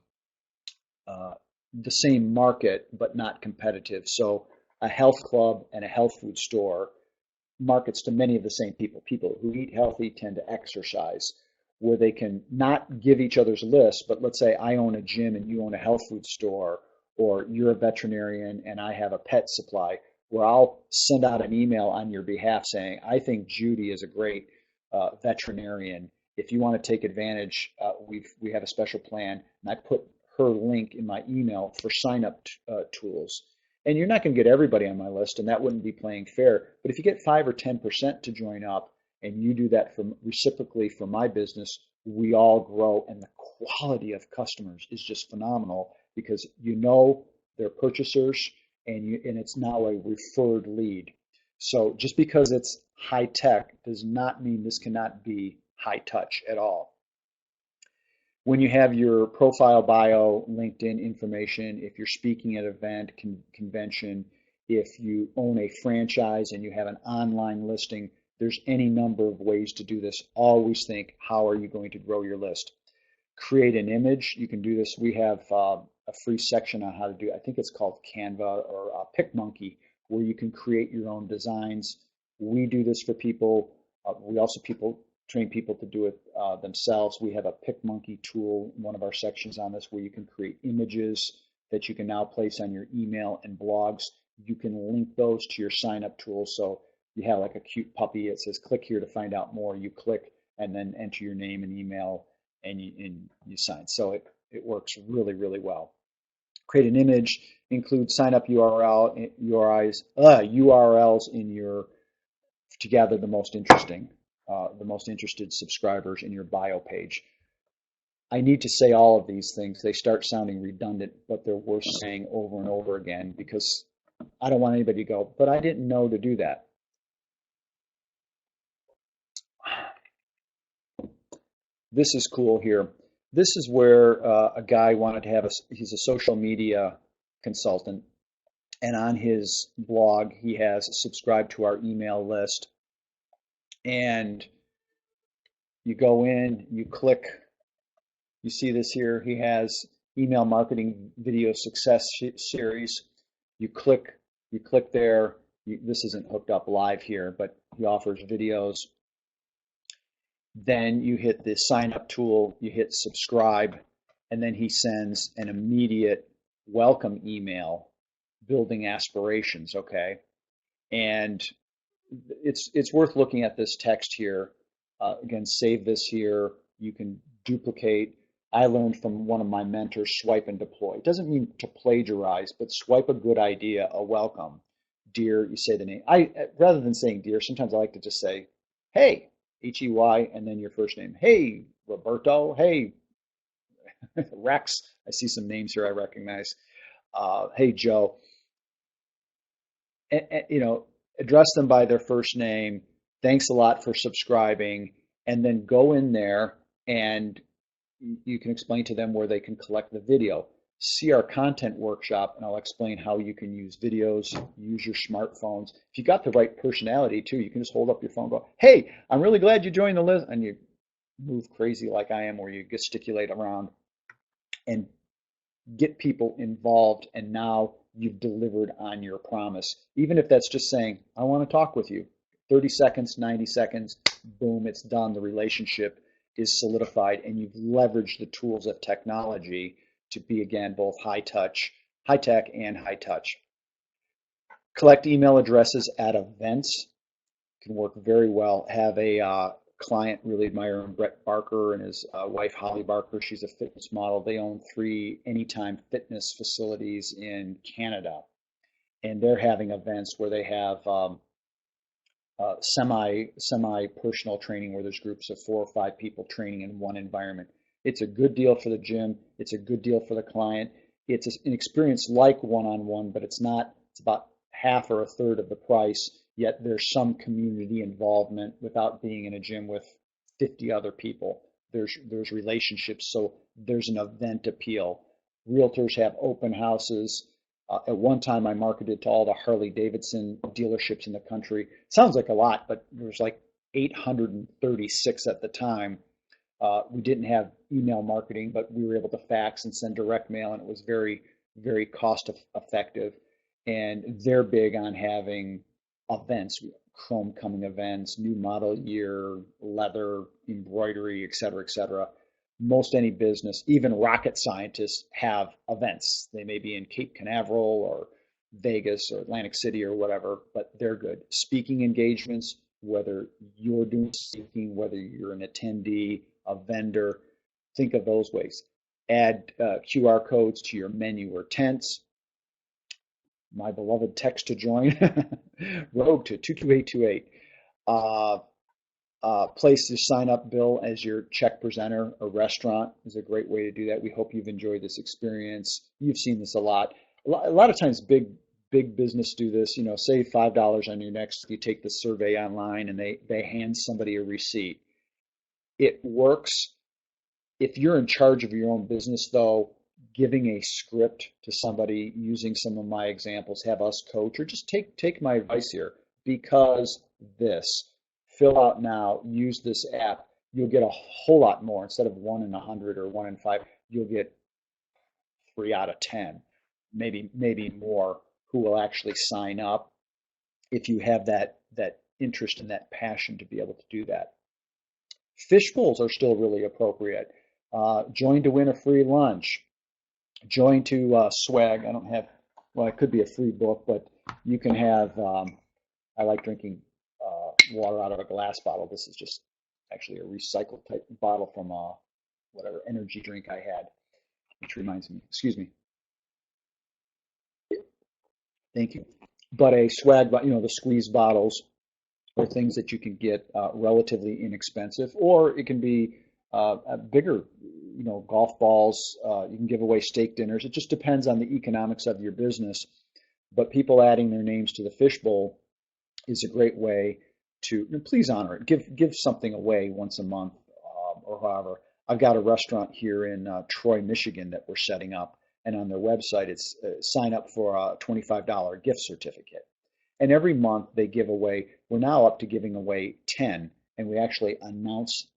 same market but not competitive. So a health club and a health food store markets to many of the same people. People who eat healthy tend to exercise, where they can not give each other's lists, but let's say I own a gym and you own a health food store, or you're a veterinarian and I have a pet supply, where I'll send out an email on your behalf saying, I think Judy is a great veterinarian. If you want to take advantage, we have a special plan, and I put her link in my email for sign-up tools. And you're not going to get everybody on my list, and that wouldn't be playing fair. But if you get 5 or 10% to join up, and you do that from reciprocally for my business, we all grow, and the quality of customers is just phenomenal because you know they're purchasers, and it's now a referred lead. So just because it's high tech does not mean this cannot be high touch at all. When you have your profile bio, LinkedIn information, if you're speaking at an event, convention, if you own a franchise and you have an online listing, there's any number of ways to do this. Always think, how are you going to grow your list? Create an image. You can do this. We have a free section on how to do it. I think it's called Canva or PicMonkey, where you can create your own designs. We do this for people. We also train people to do it themselves. We have a PicMonkey tool in one of our sections on this, where you can create images that you can now place on your email and blogs. You can link those to your sign-up tool. So you have like a cute puppy. It says, click here to find out more. You click and then enter your name and email, and you sign. So it works really, really well. Create an image, include sign-up URLs in your, to gather the most interested subscribers in your bio page. I need to say all of these things. They start sounding redundant, but they're worth saying over and over again, because I don't want anybody to go, but I didn't know to do that. This is cool here. This is where a guy wanted to have he's a social media consultant, and on his blog he has subscribed to our email list. And you go in, you click, you see this here, he has email marketing video success series. You click there. This isn't hooked up live here, but he offers videos. Then you hit the sign up tool, you hit subscribe, and then he sends an immediate welcome email, building aspirations, okay? And it's worth looking at this text here. Again, save this here. You can duplicate. I learned from one of my mentors, swipe and deploy. It doesn't mean to plagiarize, but swipe a good idea, a welcome. Dear, you say the name. Rather than saying dear, sometimes I like to just say, hey, H-E-Y, and then your first name. Hey, Roberto. Hey, Rex. I see some names here I recognize. Hey, Joe. Address them by their first name. Thanks a lot for subscribing. And then go in there and you can explain to them where they can collect the video. See our content workshop, and I'll explain how you can use videos, use your smartphones. If you got the right personality too, you can just hold up your phone and go, hey, I'm really glad you joined the list. And you move crazy like I am, where you gesticulate around and get people involved. And now you've delivered on your promise. Even if that's just saying, I want to talk with you. 30 seconds, 90 seconds, boom, it's done. The relationship is solidified, and you've leveraged the tools of technology to be, again, both high tech and high touch. Collect email addresses at events can work very well. Have a client really admire him, Brett Barker, and his wife Holly Barker. She's a fitness model. They own 3 Anytime Fitness facilities in Canada, and they're having events where they have semi personal training, where there's groups of 4 or 5 people training in one environment. It's a good deal for the gym. It's a good deal for the client. It's an experience like one-on-one, but it's not. It's about half or a third of the price, yet there's some community involvement without being in a gym with 50 other people. there's relationships, so there's an event appeal. Realtors have open houses. At one time, I marketed to all the Harley Davidson dealerships in the country. Sounds like a lot, but there was like 836 at the time. We didn't have email marketing, but we were able to fax and send direct mail, and it was very, very cost effective. And they're big on having events, chrome coming events, new model year, leather, embroidery, et cetera, et cetera. Most any business, even rocket scientists, have events. They may be in Cape Canaveral or Vegas or Atlantic City or whatever, but they're good. Speaking engagements, whether you're doing speaking, whether you're an attendee, a vendor, think of those ways. Add QR codes to your menu or tents. My beloved text to join, Rogue to 22828. Place to sign up bill as your check presenter. A restaurant is a great way to do that. We hope you've enjoyed this experience. You've seen this a lot. A lot of times big business do this. Save $5 on your next. You take the survey online and they hand somebody a receipt. It works. If you're in charge of your own business, though, giving a script to somebody, using some of my examples, have us coach, or just take my advice here, because this, fill out now, use this app, you'll get a whole lot more. Instead of 1 in 100 or 1 in 5, you'll get 3 out of 10, maybe more, who will actually sign up if you have that interest and that passion to be able to do that. Fish bowls are still really appropriate. Join to win a free lunch. Join to swag. I don't have, well, it could be a free book, but you can have, I like drinking water out of a glass bottle. This is just actually a recycled type bottle from whatever energy drink I had, which reminds me, excuse me. Thank you. But a swag, the squeeze bottles are things that you can get relatively inexpensive, or it can be a bigger, golf balls. You can give away steak dinners. It just depends on the economics of your business. But people adding their names to the fishbowl is a great way to, please honor it. Give something away once a month or however. I've got a restaurant here in Troy, Michigan that we're setting up, and on their website it's sign up for a $25 gift certificate. And every month they give away, we're now up to giving away 10, and we actually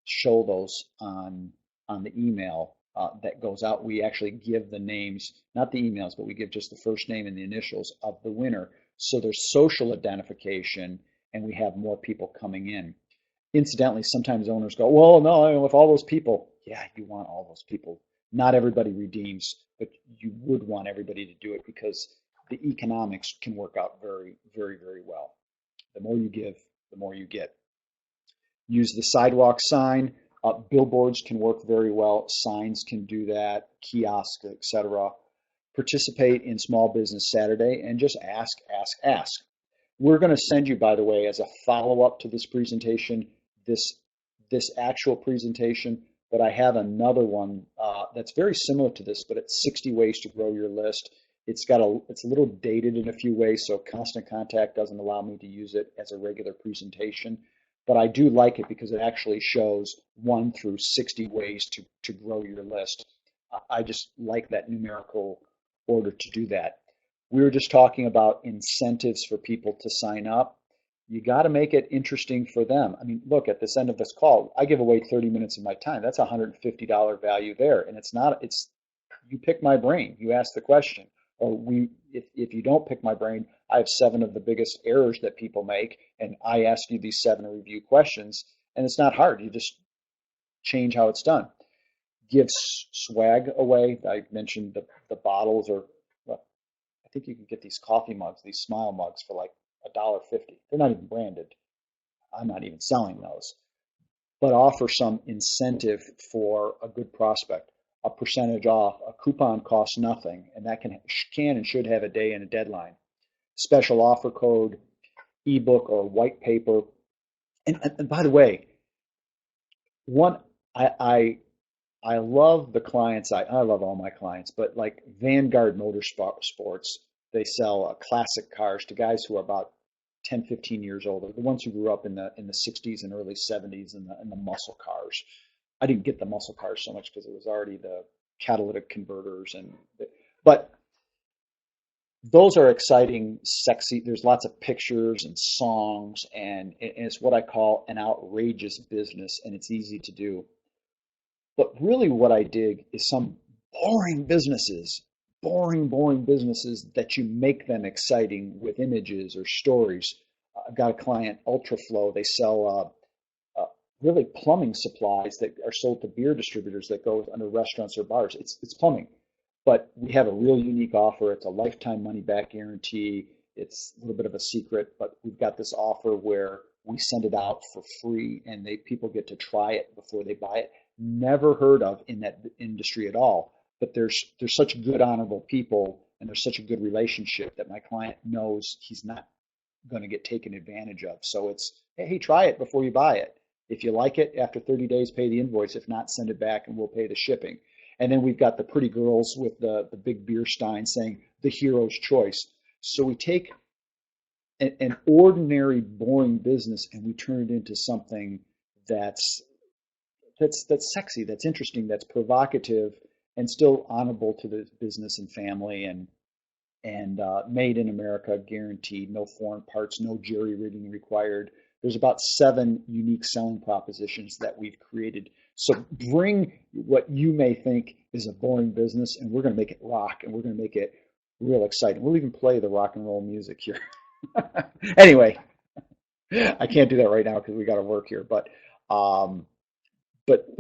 show those on the email that goes out. We actually give the names, not the emails, but we give just the first name and the initials of the winner. So there's social identification, and we have more people coming in. Incidentally, sometimes owners go, well, no, with all those people, yeah, you want all those people. Not everybody redeems, but you would want everybody to do it because the economics can work out very, very, very well. The more you give, the more you get. Use the sidewalk sign. Billboards can work very well. Signs can do that, kiosks, etc. Participate in Small Business Saturday and just ask, ask, ask. We're going to send you, by the way, as a follow-up to this presentation, this actual presentation, but I have another one that's very similar to this, but it's 60 ways to grow your list. It's a little dated in a few ways, so Constant Contact doesn't allow me to use it as a regular presentation, but I do like it because it actually shows 1 through 60 ways to grow your list. I just like that numerical order to do that. We were just talking about incentives for people to sign up. You got to make it interesting for them. I mean, look, at this end of this call, I give away 30 minutes of my time. That's $150 value there. And it's you pick my brain, you ask the question. Or if you don't pick my brain, I have 7 of the biggest errors that people make, and I ask you these 7 review questions, and it's not hard. You just change how it's done. Give swag away. I mentioned the bottles, or well, I think you can get these coffee mugs, these smile mugs for like $1.50. They're not even branded. I'm not even selling those. But offer some incentive for a good prospect. A percentage off, a coupon costs nothing, and that can and should have a day and a deadline. Special offer code, ebook or white paper. And by the way, I love the clients. I love all my clients, but like Vanguard Motorsports, they sell classic cars to guys who are about 10, 15 years older, the ones who grew up in the 60s and early 70s and the muscle cars. I didn't get the muscle cars so much because it was already the catalytic converters but those are exciting, sexy. There's lots of pictures and songs, and it's what I call an outrageous business, and it's easy to do. But really, what I dig is some boring businesses, boring businesses that you make them exciting with images or stories. I've got a client, Ultraflow. They sell really plumbing supplies that are sold to beer distributors that go under restaurants or bars. It's plumbing, but we have a real unique offer. It's a lifetime money back guarantee. It's a little bit of a secret, but we've got this offer where we send it out for free and people get to try it before they buy it. Never heard of in that industry at all, but there's such good, honorable people and there's such a good relationship that my client knows he's not going to get taken advantage of. So it's, hey, try it before you buy it. If you like it, after 30 days, pay the invoice. If not, send it back and we'll pay the shipping. And then we've got the pretty girls with the big beer stein saying the hero's choice. So we take an ordinary, boring business and we turn it into something that's sexy, that's interesting, that's provocative, and still honorable to the business and family, and made in America, guaranteed, no foreign parts, no jury rigging required. There's about 7 unique selling propositions that we've created. So bring what you may think is a boring business, and we're going to make it rock, and we're going to make it real exciting. We'll even play the rock and roll music here. Anyway, I can't do that right now because we got to work here, but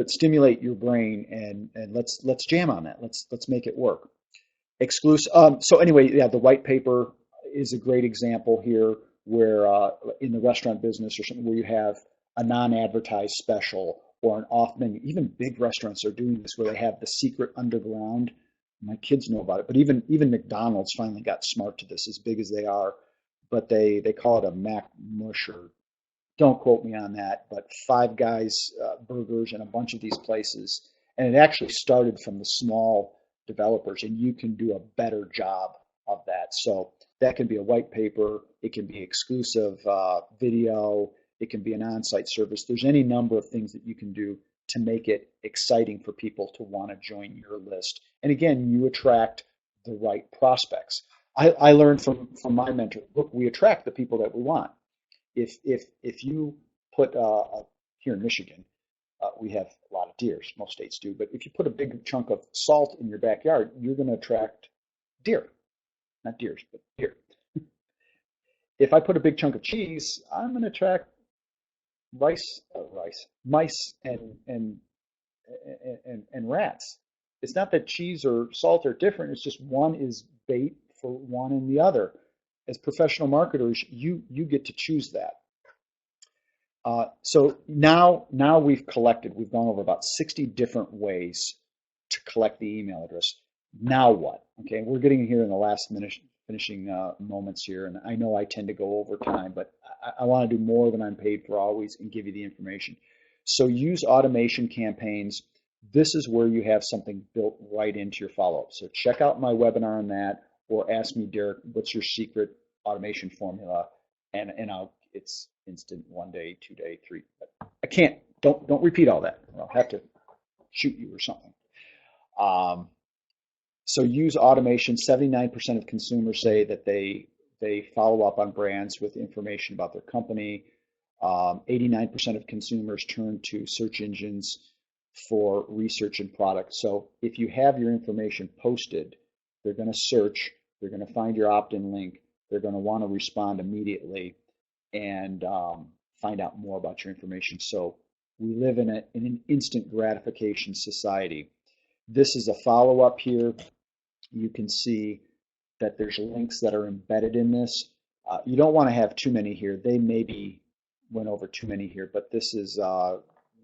stimulate your brain and let's jam on that. Let's make it work. Exclusive. So anyway, yeah, the white paper is a great example here where in the restaurant business or something where you have a non-advertised special or an off menu. Even big restaurants are doing this where they have the secret underground. My kids know about it, but even McDonald's finally got smart to this, as big as they are. But they call it a Mac Mush, or don't quote me on that, but Five Guys burgers and a bunch of these places. And it actually started from the small developers, and you can do a better job of that. So that can be a white paper, it can be exclusive video, it can be an on-site service. There's any number of things that you can do to make it exciting for people to want to join your list. And again, you attract the right prospects. I learned from my mentor, look, we attract the people that we want. If you put here in Michigan, we have a lot of deers. Most states do, but if you put a big chunk of salt in your backyard, you're going to attract deer, not deers, but deer. If I put a big chunk of cheese, I'm going to attract mice and rats. It's not that cheese or salt are different. It's just one is bait for one and the other. As professional marketers, you get to choose that. So now we've gone over about 60 different ways to collect the email address. Now what? Okay, we're getting here in the last finishing moments here, and I know I tend to go over time, but I want to do more than I'm paid for always and give you the information. So use automation campaigns. This is where you have something built right into your follow-up. So check out my webinar on that, or ask me, Derek, what's your secret automation formula? And it's instant, 1 day, 2 day, 3. But I can't. Don't repeat all that. I'll have to shoot you or something. So use automation. 79% of consumers say that they follow up on brands with information about their company. 89% of consumers turn to search engines for research and product. So if you have your information posted, they're going to search, they're going to find your opt-in link, they're going to want to respond immediately and find out more about your information. So we live in an instant gratification society. This is a follow-up here. You can see that there's links that are embedded in this. You don't want to have too many here. They maybe went over too many here, but this is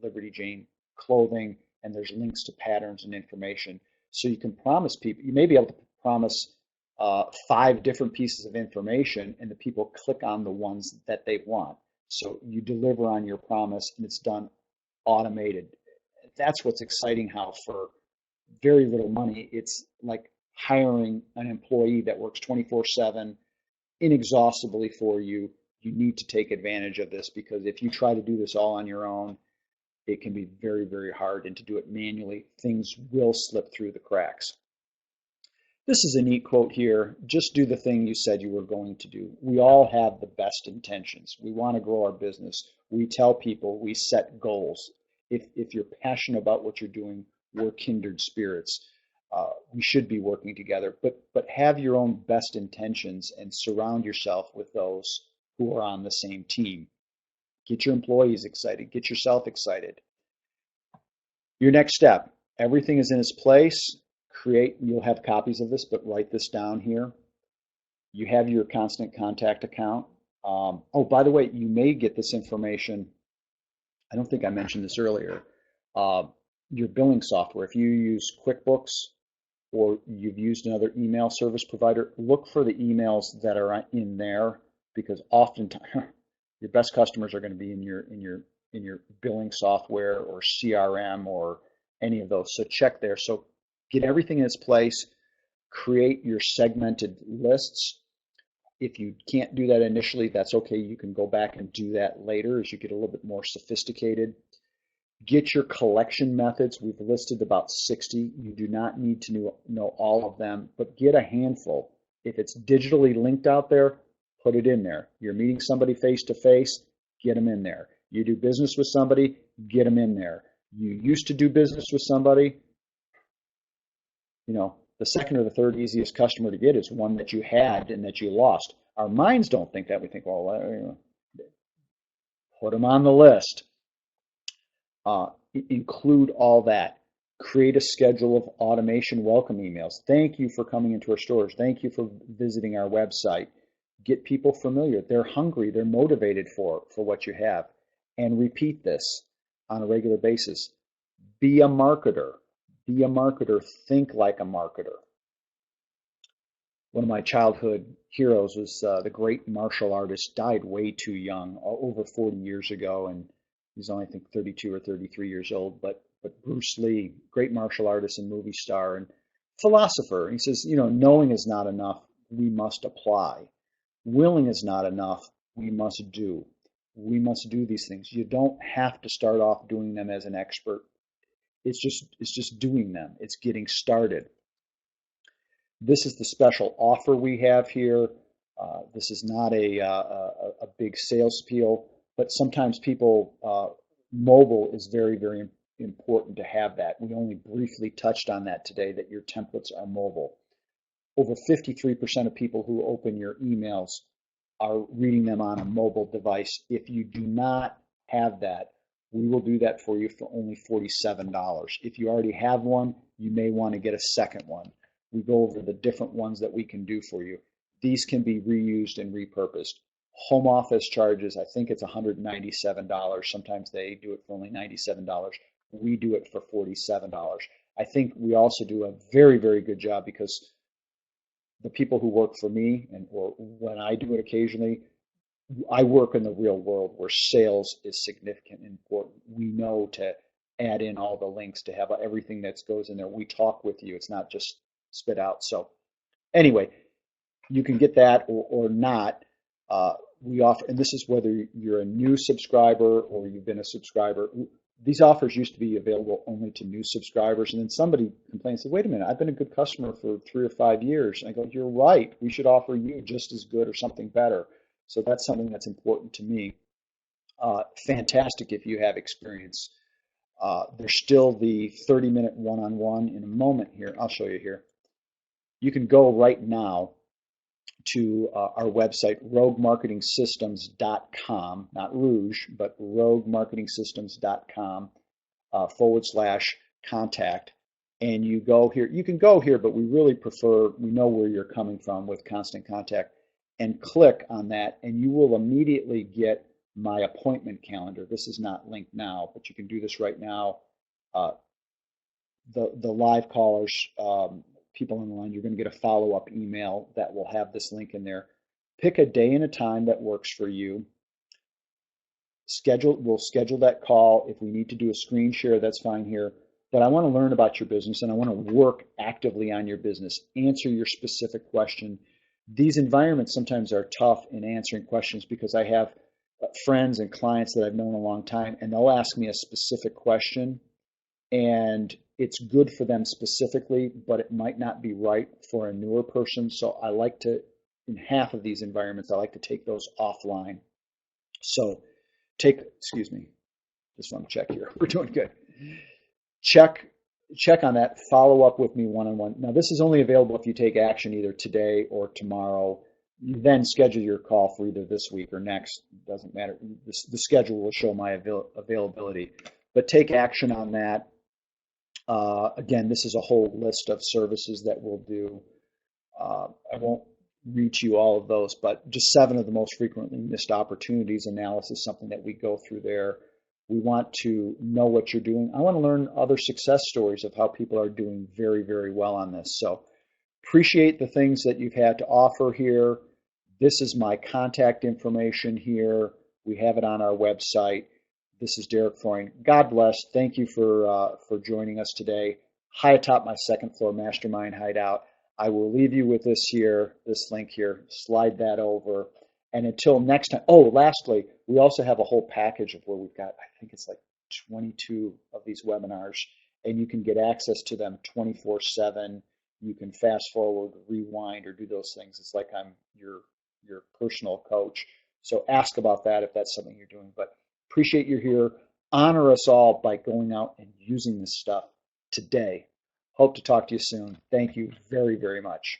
Liberty Jane clothing, and there's links to patterns and information. So you can promise people, you may be able to promise 5 different pieces of information, and the people click on the ones that they want. So you deliver on your promise, and it's done automated. That's what's exciting, how for very little money, it's like hiring an employee that works 24/7 inexhaustibly for you. You need to take advantage of this, because if you try to do this all on your own, it can be very, very hard. And to do it manually, things will slip through the cracks. This is a neat quote here. Just do the thing you said you were going to do. We all have the best intentions. We want to grow our business. We tell people, we set goals. If you're passionate about what you're doing, we're kindred spirits. We should be working together, but have your own best intentions and surround yourself with those who are on the same team. Get your employees excited. Get yourself excited. Your next step, everything is in its place. You'll have copies of this, but write this down here. You have your constant contact account. Oh, by the way, you may get this information. I don't think I mentioned this earlier. Your billing software, if you use QuickBooks or you've used another email service provider, look for the emails that are in there, because oftentimes your best customers are going to be in your billing software or CRM or any of those. So check there. So get everything in its place, create your segmented lists. If you can't do that initially, that's okay. You can go back and do that later as you get a little bit more sophisticated. Get your collection methods. We've listed about 60. You do not need to know all of them, but get a handful. If it's digitally linked out there, put it in there. You're meeting somebody face to face, get them in there. You do business with somebody, get them in there. You used to do business with somebody, the second or the third easiest customer to get is one that you had and that you lost. Our minds don't think that. We think, well, put them on the list. Include all that. Create a schedule of automation welcome emails. Thank you for coming into our stores. Thank you for visiting our website. Get people familiar. They're hungry. They're motivated for what you have. And repeat this on a regular basis. Be a marketer. Be a marketer. Think like a marketer. One of my childhood heroes was the great martial artist, died way too young, over 40 years ago, and he's only, I think, 32 or 33 years old. But Bruce Lee, great martial artist and movie star and philosopher. He says, knowing is not enough. We must apply. Willing is not enough. We must do. We must do these things. You don't have to start off doing them as an expert. It's just doing them. It's getting started. This is the special offer we have here. This is not a big sales appeal, but sometimes people, mobile is very, very important to have that. We only briefly touched on that today, that your templates are mobile. Over 53% of people who open your emails are reading them on a mobile device. If you do not have that, we will do that for you for only $47. If you already have one, you may want to get a second one. We go over the different ones that we can do for you. These can be reused and repurposed. Home office charges, I think it's $197. Sometimes they do it for only $97. We do it for $47. I think we also do a very, very good job, because the people who work for me, or when I do it occasionally, I work in the real world where sales is significant and important. We know to add in all the links, to have everything that goes in there. We talk with you. It's not just spit out. So anyway, you can get that or not. We offer, and this is whether you're a new subscriber or you've been a subscriber. These offers used to be available only to new subscribers, and then somebody complains, said, wait a minute, I've been a good customer for 3 or 5 years. And I go, you're right. We should offer you just as good or something better. So that's something that's important to me. Fantastic if you have experience. There's still the 30-minute one-on-one in a moment here. I'll show you here. You can go right now to our website, roguemarketingsystems.com, not Rouge, but roguemarketingsystems.com /contact. And you go here. You can go here, but we really prefer, we know where you're coming from with Constant Contact, and click on that, and you will immediately get my appointment calendar. This is not linked now, but you can do this right now. The live callers, people on the line, you're going to get a follow-up email that will have this link in there. Pick a day and a time that works for you. We'll schedule that call. If we need to do a screen share, that's fine here. But I want to learn about your business, and I want to work actively on your business, answer your specific question. These environments sometimes are tough in answering questions, because I have friends and clients that I've known a long time, and they'll ask me a specific question, and it's good for them specifically, but it might not be right for a newer person. So I like to, in half of these environments, I like to take those offline. So excuse me, just want to check here. We're doing good. Check on that. Follow up with me one-on-one. Now, this is only available if you take action either today or tomorrow. You then schedule your call for either this week or next. It doesn't matter. The schedule will show my availability. But take action on that. Again, this is a whole list of services that we'll do. I won't read to you all of those, but just 7 of the most frequently missed opportunities analysis, something that we go through there. We want to know what you're doing. I want to learn other success stories of how people are doing very, very well on this. So appreciate the things that you've had to offer here. This is my contact information here. We have it on our website. This is Derek Freund. God bless. Thank you for joining us today. High atop my second floor mastermind hideout. I will leave you with this here, this link here. Slide that over. And until next time, oh, lastly, we also have a whole package of where we've got, I think it's like 22 of these webinars, and you can get access to them 24/7. You can fast forward, rewind, or do those things. It's like I'm your personal coach. So ask about that if that's something you're doing. But appreciate you here. Honor us all by going out and using this stuff today. Hope to talk to you soon. Thank you very, very much.